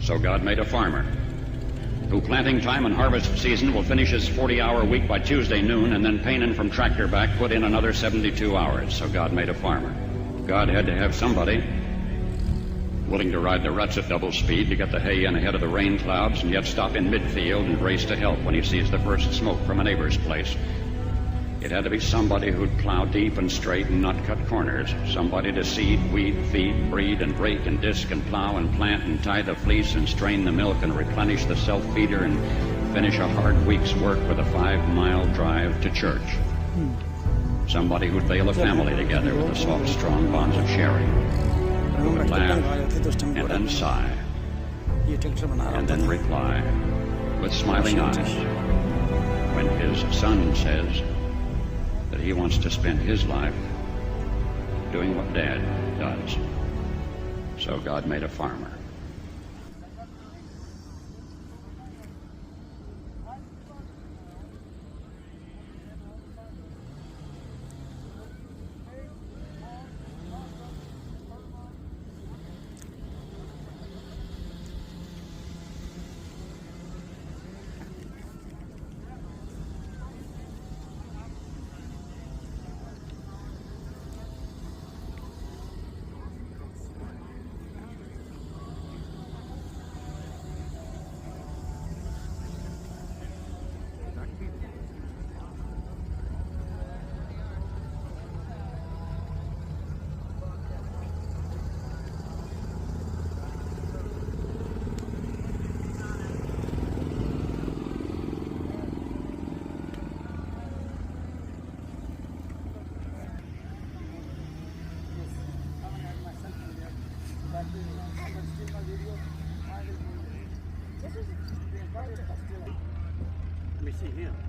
So God made a farmer who, planting time and harvest season, will finish his 40-hour week by Tuesday noon, and then Paynin from tractor back put in another 72 hours. So God made a farmer. God had to have somebody willing to ride the ruts at double speed to get the hay in ahead of the rain clouds and yet stop in midfield and race to help when he sees the first smoke from a neighbor's place. It had to be somebody who'd plow deep and straight and not cut corners. Somebody to seed, weed, feed, breed, and rake and disc and plow and plant and tie the fleece and strain the milk and replenish the self-feeder and finish a hard week's work with a 5-mile drive to church. Somebody who'd bail a family together with the soft, strong bonds of sharing. Who would laugh and then sigh and then reply with smiling eyes when his son says that he wants to spend his life doing what Dad does. So God made a farmer. Let me see him.